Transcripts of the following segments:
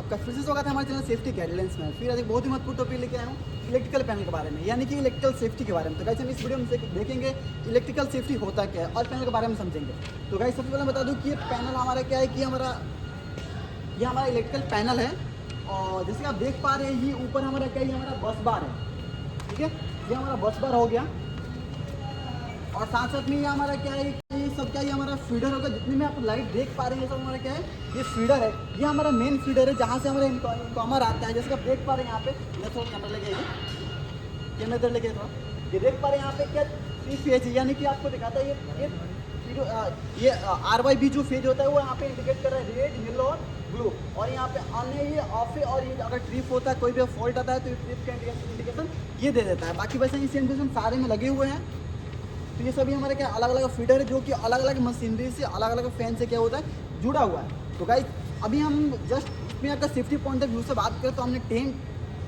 आपका फिर से स्वागत है हमारे चैनल सेफ्टी गाइडलाइंस में। फिर आज एक बहुत ही महत्वपूर्ण टॉपिक लेके आया हूँ इलेक्ट्रिकल पैनल के बारे में, यानी कि इलेक्ट्रिकल सेफ्टी के बारे में। तो गाइस हम इस वीडियो में देखेंगे इलेक्ट्रिकल सेफ्टी होता क्या है और पैनल के बारे में समझेंगे। तो गाइस सबसे पहले बता दूँ कि ये पैनल हमारा क्या है कि ये हमारा इलेक्ट्रिकल पैनल है। और जैसे आप देख पा रहे हैं ये ऊपर हमारा क्या है, हमारा बस बार है, ठीक है। ये हमारा बस बार हो गया और साथ साथ में ये हमारा क्या है, ये सब क्या है, हमारा फीडर होगा। जितने में आप लाइट देख पा रहे हैं सब हमारा क्या है, ये फीडर है। ये हमारा मेन फीडर है जहाँ से हमारा इनकॉमर आता है। जैसे आप देख पा रहे हैं यहाँ पे, मैं थोड़ा कैमरा लेके कैमरा इधर लेके थोड़ा, ये देख पा रहे हैं यहाँ पे क्या 3 फेज है, यानी कि आपको दिखाता है ये RYB जो फेज होता है वो यहाँ पे इंडिकेट कर रहा है रेड, येलो और ब्लू। और यहाँ पे ऑन है, ये ऑफ है। और ये अगर ट्रिप होता है, कोई भी फॉल्ट आता है तो ये ट्रिप का इंडिकेशन ये दे देता है। बाकी वैसे ये इंडिकेशन सारे में लगे हुए हैं। तो ये सभी हमारे क्या अलग अलग फीडर है जो कि अलग अलग मशीनरी से, अलग अलग फैन से क्या होता है, जुड़ा हुआ है। तो गाइस अभी हम जस्ट इसमें अगर सेफ्टी पॉइंट ऑफ व्यू से बात करें तो हमने 10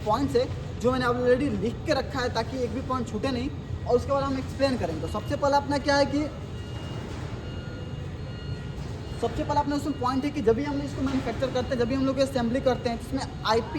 पॉइंट्स है जो मैंने ऑलरेडी लिख के रखा है ताकि एक भी पॉइंट छूटे नहीं। और उसके बाद हम एक्सप्लेन करेंगे। तो सबसे पहले अपना क्या है कि सबसे पहले अपना उसमें पॉइंट है कि जब भी हम इसको मैन्युफैक्चर करते हैं, जब भी हम लोग असेंबली करते हैं तो इसमें IP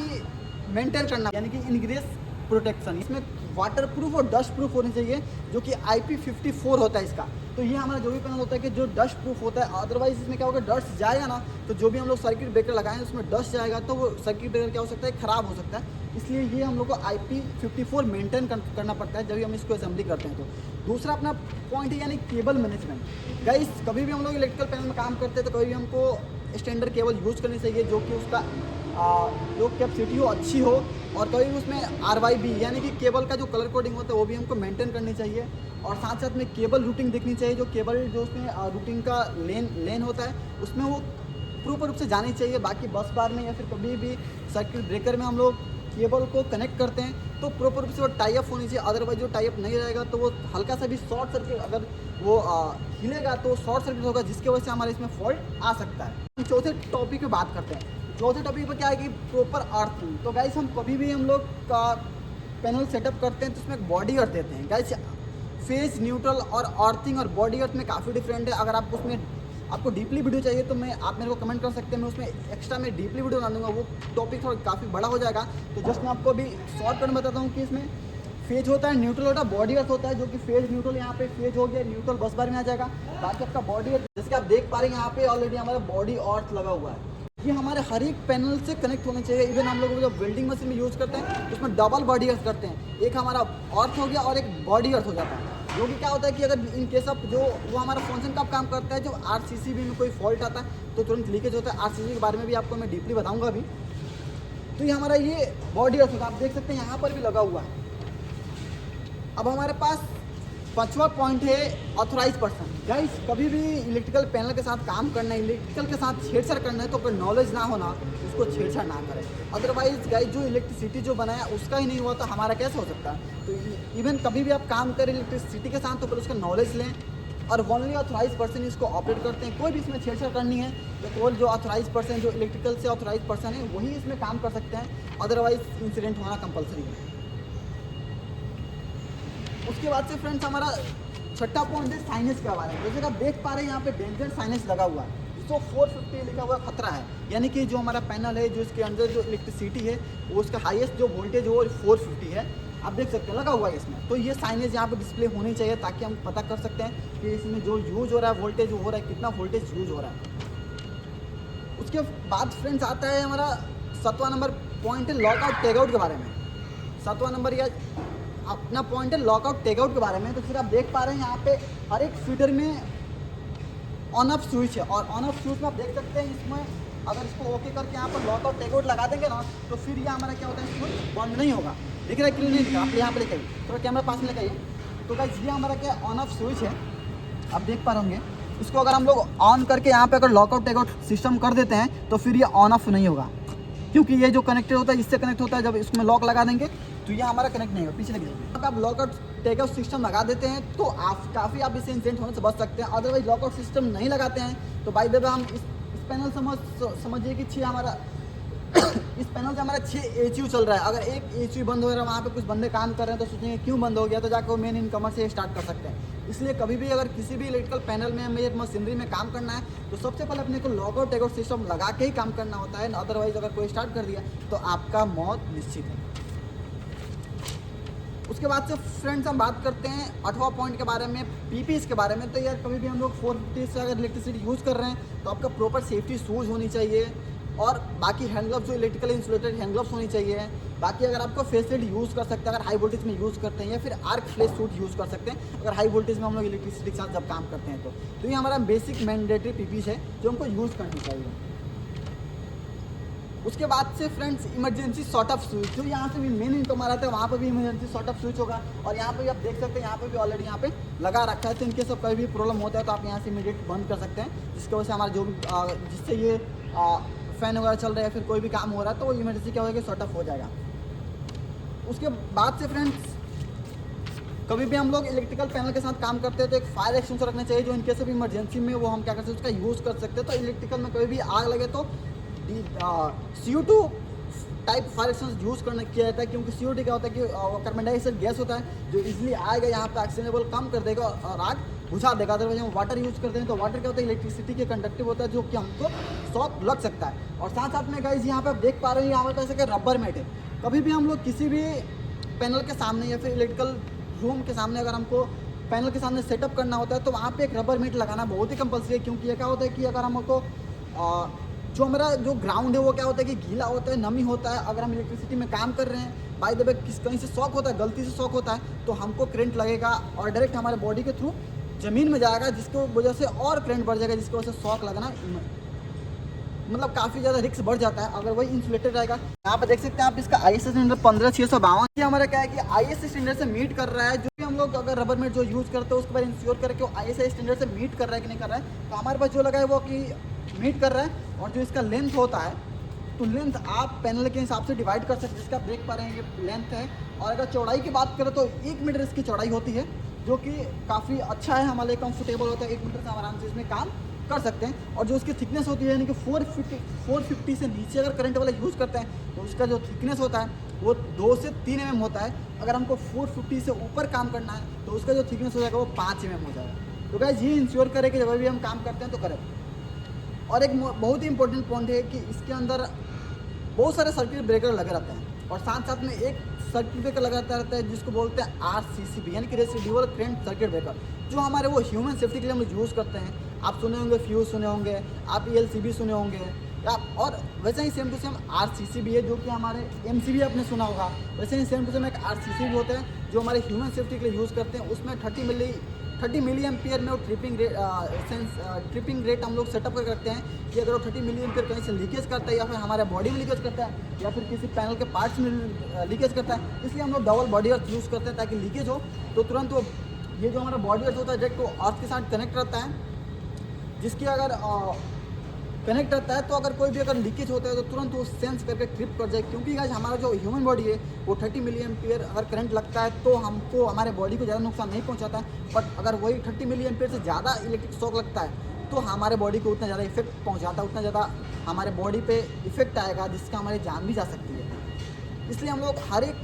मेंटेन करना, यानी कि इनग्रेस प्रोटेक्शन। इसमें वाटर प्रूफ और डस्ट प्रूफ होनी चाहिए जो कि IP54 होता है इसका। तो ये हमारा जो भी पैनल होता है कि जो डस्ट प्रूफ होता है। अदरवाइज इसमें क्या होगा, डस्ट जाएगा ना तो जो भी हम लोग सर्किट ब्रेकर लगाएंगे उसमें डस्ट जाएगा तो वो सर्किट ब्रेकर क्या हो सकता है, ख़राब हो सकता है। इसलिए ये हम लोग को IP54 मेंटेन करना पड़ता है जब भी हम इसको असेंबली करते हैं। तो दूसरा अपना पॉइंट है यानी केबल मैनेजमेंट। गाइस कभी भी हम लोग इलेक्ट्रिकल पैनल में काम करते हैं तो कभी भी हमको स्टैंडर्ड केबल यूज़ करनी चाहिए जो कि उसका जो कैपेसिटी हो अच्छी हो। और कभी भी उसमें RYB यानी कि केबल का जो कलर कोडिंग होता है वो भी हमको मेंटेन करनी चाहिए। और साथ साथ में केबल रूटिंग देखनी चाहिए, जो केबल जो उसमें रूटिंग का लेन होता है उसमें वो प्रॉपर रूप से जानी चाहिए। बाकी बस बार में या फिर कभी भी सर्किट ब्रेकर में हम लोग केबल को कनेक्ट करते हैं तो प्रॉपर रूप से वो टाई अप होनी चाहिए। अदरवाइज जो टाई अप नहीं रहेगा तो वो हल्का सा भी शॉर्ट सर्किट, अगर वो हिलेगा तो शॉर्ट सर्किट होगा जिसकी वजह से हमारे इसमें फॉल्ट आ सकता है। चौथे टॉपिक पे बात करते हैं। चौथे टॉपिक पर क्या है कि प्रॉपर अर्थिंग। तो गाइस हम कभी भी हम लोग का पैनल सेटअप करते हैं तो उसमें एक बॉडी अर्थ देते हैं। गाइस फेज, न्यूट्रल और अर्थिंग और बॉडी अर्थ में काफ़ी डिफरेंट है। अगर आप उसमें आपको डीपली वीडियो चाहिए तो आप मेरे को कमेंट कर सकते हैं, मैं उसमें एक्स्ट्रा में डीपली वीडियो बना दूंगा। वो टॉपिक थोड़ा काफ़ी बड़ा हो जाएगा। तो जस्ट मैं आपको अभी शॉर्टकट में बताता हूँ कि इसमें फेज होता है, न्यूट्रल होता है, बॉडी अर्थ होता है। जो कि फेज न्यूट्रल, यहाँ पे फेज हो गया, न्यूट्रल बस बार में आ जाएगा। बाकी आपका बॉडी अर्थ जैसे आप देख पा रहे हैं यहाँ पे ऑलरेडी हमारा बॉडी अर्थ लगा हुआ है। ये हमारे हर एक पैनल से कनेक्ट होने चाहिए। इवन हम लोग जब वेल्डिंग मशीन में यूज़ करते हैं तो उसमें डबल बॉडी अर्थ करते हैं। एक हमारा अर्थ हो गया और एक बॉडी अर्थ हो जाता है। जो कि क्या होता है कि अगर इन केस ऑफ जो वो हमारा फंक्शन का काम करता है, जो RCCB में कोई फॉल्ट आता है तो तुरंत लीकेज होता है। RCCB के बारे में भी आपको मैं डीपली बताऊंगा अभी। तो ये हमारा ये बॉडी अर्थ होता है, आप देख सकते हैं यहाँ पर भी लगा हुआ है। अब हमारे पास 5वां पॉइंट है ऑथराइज पर्सन। गाइस कभी भी इलेक्ट्रिकल पैनल के साथ काम करना है, इलेक्ट्रिकल के साथ छेड़छाड़ करना है तो कोई नॉलेज ना होना उसको छेड़छाड़ ना करें। अदरवाइज गाइस जो इलेक्ट्रिसिटी जो बनाया उसका ही नहीं हुआ तो हमारा कैसे हो सकता है। तो इवन कभी भी आप काम करें इलेक्ट्रिसिटी के साथ तो पहले उसका नॉलेज लें। और ओनली ऑथराइज पर्सन इसको ऑपरेट करते हैं। कोई भी इसमें छेड़छाड़ करनी है तो केवल जो ऑथराइज पर्सन, जो इलेक्ट्रिकल से ऑथराइज पर्सन है वही इसमें काम कर सकते हैं। अदरवाइज इंसिडेंट होना कंपलसरी है। उसके बाद से फ्रेंड्स हमारा छठा पॉइंट है साइनेज के बारे में। जैसे आप देख पा रहे हैं यहाँ पे डेंजर साइनेज लगा हुआ है, जिसको 450 लिखा हुआ खतरा है। यानी कि जो हमारा पैनल है, जो इसके अंदर जो इलेक्ट्रिसिटी है वो उसका हाईएस्ट जो वोल्टेज है वो 450 है। आप देख सकते हैं लगा हुआ है इसमें। तो ये साइनेज यहाँ पे डिस्प्ले होनी चाहिए ताकि हम पता कर सकते हैं कि इसमें जो यूज़ हो रहा है, वोल्टेज हो रहा है, कितना वोल्टेज यूज़ हो रहा है। उसके बाद फ्रेंड्स आता है हमारा 7वां नंबर पॉइंट है लॉकआउट टेकआउट के बारे में। 7वां नंबर या अपना पॉइंट है लॉकआउट टेकआउट के बारे में। तो फिर आप देख पा रहे हैं यहाँ पे हर एक फीडर में ऑन ऑफ स्विच है। और ऑन ऑफ स्विच में आप देख सकते हैं इसमें अगर इसको ओके करके यहाँ पर लॉकआउट टेकआउट लगा देंगे ना तो फिर ये हमारा क्या होता है, स्विच बंद नहीं होगा। दिख रहा है क्लियर नहीं दिख रहा, आप यहाँ पे लेके आइए, थोड़ा कैमरा पास में लेके आइए। तो गाइस ये हमारा क्या ऑन ऑफ स्विच है, आप देख पा रहे होंगे। इसको अगर हम लोग ऑन करके यहाँ पे अगर लॉकआउट टेकआउट सिस्टम कर देते हैं तो फिर ये ऑन ऑफ नहीं होगा, क्योंकि ये जो कनेक्टेड होता है इससे कनेक्ट होता है। जब इसमें लॉक लगा देंगे तो ये हमारा कनेक्ट नहीं होगा। पीछे लग जाएगा। अब आप लॉकआउट टेकआउट सिस्टम लगा देते हैं तो आप काफ़ी आप इससे इंसिडेंट होने से बच सकते हैं। अदरवाइज लॉकआउट सिस्टम नहीं लगाते हैं तो बाय द वे हम इस पैनल समझिए कि हमारा इस पैनल से हमारा 6 एचयू चल रहा है। अगर एक एचयू बंद हो रहा है, वहाँ पे कुछ बंदे काम कर रहे हैं तो सोचेंगे क्यों बंद हो गया, तो जाकर वो मेन इनकमर से स्टार्ट कर सकते हैं। इसलिए कभी भी अगर किसी भी इलेक्ट्रिकल पैनल में हमें मशीनरी में काम करना है तो सबसे पहले अपने को लॉकआउट टेकआउट सिस्टम लगा के ही काम करना होता है। अदरवाइज अगर कोई स्टार्ट कर दिया तो आपका मौत निश्चित है। उसके बाद से फ्रेंड्स हम बात करते हैं 8वां पॉइंट के बारे में, पीपीएस के बारे में। तो यार कभी भी हम लोग 450 से अगर इलेक्ट्रिसिटी यूज़ कर रहे हैं तो आपका प्रॉपर सेफ्टी शूज़ होनी चाहिए और बाकी हैंड ग्लव्स जो इलेक्ट्रिकल इंसुलेटेड हैंड ग्लव्स होनी चाहिए। बाकी अगर आपको फेस शील्ड यूज़ कर सकते हैं अगर हाई वोल्टेज में यूज़ करते हैं, या फिर आर्क फ्लैश सूट यूज़ कर सकते हैं अगर हाई वोल्टेज में हम लोग इलेक्ट्रिसिटी के साथ जब काम करते हैं तो ये हमारा बेसिक मैंडेटरी पीपीएस है जो हमको यूज़ करनी चाहिए। उसके बाद से friends emergency short off switch, जो यहाँ से भी मेन इनकम आ रहा है वहाँ पर भी इमरजेंसी शॉर्ट ऑफ स्विच होगा। और यहाँ पे भी आप देख सकते हैं यहाँ पे भी ऑलरेडी यहाँ पे लगा रखा है। तो इनके सब कभी भी प्रॉब्लम होता है तो आप यहाँ से इमीडिएट बंद कर सकते हैं, जिसकी वजह से हमारा जो भी जिससे ये फ़ैन वगैरह चल रहा है या फिर कोई भी काम हो रहा है तो वो इमरजेंसी क्या होगा, शॉर्ट ऑफ हो जाएगा। उसके बाद से फ्रेंड्स कभी भी हम लोग इलेक्ट्रिकल पैनल के साथ काम करते हैं तो एक फायर एक्सटेंसर रखना चाहिए, जो इनकेस ऑफ इमरजेंसी में वो हम क्या कर सकते हैं उसका यूज़ कर सकते हैं। तो इलेक्ट्रिकल में कभी भी आग लगे तो CO2 type fire extensor use करना किया जाता है, क्योंकि CO2 क्या होता है कि कार्बन डाइऑक्साइड गैस होता है जो इजीली आएगा यहाँ पे ऑक्सीजन लेवल कम कर देगा और आग बुझा देगा। अदरवाइज हम वाटर यूज़ करते हैं तो वाटर क्या होता है इलेक्ट्रिसिटी के कंडक्टिव होता है जो कि हमको शॉक लग सकता है। और साथ साथ में गाइस यहाँ पे आप देख पा रहे हैं यहाँ पे ऐसे रबर मैट है। कभी भी हम लोग किसी भी पैनल के सामने या फिर इलेक्ट्रिकल रूम के सामने अगर हमको पैनल के सामने सेटअप करना होता है तो वहाँ पे एक रबर मैट लगाना बहुत ही कंपल्सरी है, क्योंकि ये क्या होता है कि अगर हमको जो हमारा जो ग्राउंड है वो क्या होता है कि गीला होता है, नमी होता है। अगर हम इलेक्ट्रिसिटी में काम कर रहे हैं बाय द वे कहीं से शॉक होता है, गलती से शॉक होता है तो हमको करंट लगेगा और डायरेक्ट हमारे बॉडी के थ्रू ज़मीन में जाएगा, जिसकी वजह से और करंट बढ़ जाएगा, जिसकी वजह से शॉक लगना मतलब काफ़ी ज़्यादा रिस्क बढ़ जाता है अगर वही इंसुलेटेड रहेगा। यहाँ पर देख सकते हैं आप इसका ISO स्टैंडर्ड 15652 ये हमारा क्या है कि ISO स्टैंडर्ड से मीट कर रहा है। जो भी हम लोग अगर रबर मेट जो यूज़ करते हैं उसके बाद इंश्योर करें कि वो ISO स्टैंडर्ड से मीट कर रहा है कि नहीं कर रहा है। तो हमारे पास जो लगा है वो कि मीट कर रहा है। और जो इसका लेंथ होता है तो लेंथ आप पैनल के हिसाब से डिवाइड कर सकते हैं, जिसका आप देख पा रहे हैं ये लेंथ है। और अगर चौड़ाई की बात करें तो 1 मीटर इसकी चौड़ाई होती है, जो कि काफ़ी अच्छा है, हमारे लिए कंफर्टेबल होता है। 1 मीटर से हम आराम से इसमें काम कर सकते हैं। और जो उसकी थिकनेस होती है यानी कि 450 से नीचे अगर करंट वाला यूज़ करते हैं तो उसका जो थिकनेस होता है वो 2 से 3 mm होता है। अगर हमको 450 से ऊपर काम करना है तो उसका जो थिकनेस हो जाएगा वो 5 mm हो जाएगा। तो गाइस ये इंश्योर करें कि जब भी हम काम करते हैं तो करें। और एक बहुत ही इंपॉर्टेंट पॉइंट है कि इसके अंदर बहुत सारे सर्किट ब्रेकर लगे रहते हैं और साथ साथ में एक सर्किट ब्रेकर लगाता रहता है जिसको बोलते हैं RCCB यानी कि रेसिडुअल करंट सर्किट ब्रेकर, जो हमारे वो ह्यूमन सेफ्टी के लिए हम लोग यूज़ करते हैं। आप सुने होंगे फ्यूज सुने होंगे, आप ELCB सुने होंगे, या और वैसे ही सेम टू सेम RCCB है जो कि हमारे MCB आपने सुना होगा। वैसे ही सेम टू सेम एक RCCB होता है जो हमारे ह्यूमन सेफ्टी के लिए यूज़ करते हैं। उसमें 30 मिली एम्पियर में वो ट्रिपिंग रेट हम लोग सेटअप करके रखते हैं कि अगर वो 30 मिली एम्पियर कहीं से लीकेज करता है या फिर हमारे बॉडी में लीकेज करता है या फिर किसी पैनल के पार्ट्स में लीकेज करता है, इसलिए हम लोग डबल बॉडी अर्थ यूज़ करते हैं ताकि लीकेज हो तो तुरंत वो ये जो हमारा बॉडी अर्थ होता है डायरेक्ट वो अर्थ के साथ कनेक्ट रहता है, जिसकी अगर कनेक्ट रहता है तो अगर कोई भी अगर लीकेज होता है तो तुरंत वो सेंस करके ट्रिप कर जाए। क्योंकि गाइस हमारा जो ह्यूमन बॉडी है वो 30 मिली एम्पियर अगर करंट लगता है तो हमको हमारे बॉडी को ज़्यादा नुकसान नहीं पहुंचाता है। बट अगर वही 30 मिली एम्पियर से ज़्यादा इलेक्ट्रिक शॉक लगता है तो हमारे बॉडी को उतना ज़्यादा इफेक्ट पहुँचाता है, उतना ज़्यादा हमारे बॉडी पे इफेक्ट आएगा जिसका हमारी जान भी जा सकती है। इसलिए हम लोग हर एक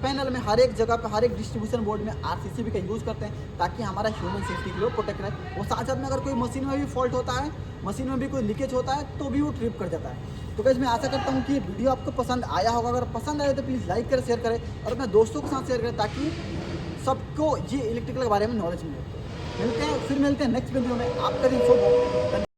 पैनल में हर एक जगह पे हर एक डिस्ट्रीब्यूशन बोर्ड में RCCB का यूज़ करते हैं ताकि हमारा ह्यूमन सेफ्टी के लिए प्रोटेक्ट रहे। और साथ साथ में अगर कोई मशीन में भी फॉल्ट होता है, मशीन में भी कोई लीकेज होता है तो भी वो ट्रिप कर जाता है। तो गाइस मैं आशा करता हूँ कि ये वीडियो आपको पसंद आया होगा। अगर पसंद आए तो प्लीज़ लाइक करें, शेयर करें और अपने दोस्तों के साथ शेयर करें ताकि सबको ये इलेक्ट्रिकल के बारे में नॉलेज मिले। मिलते हैं नेक्स्ट वीडियो में। आपका दिन शुभ हो।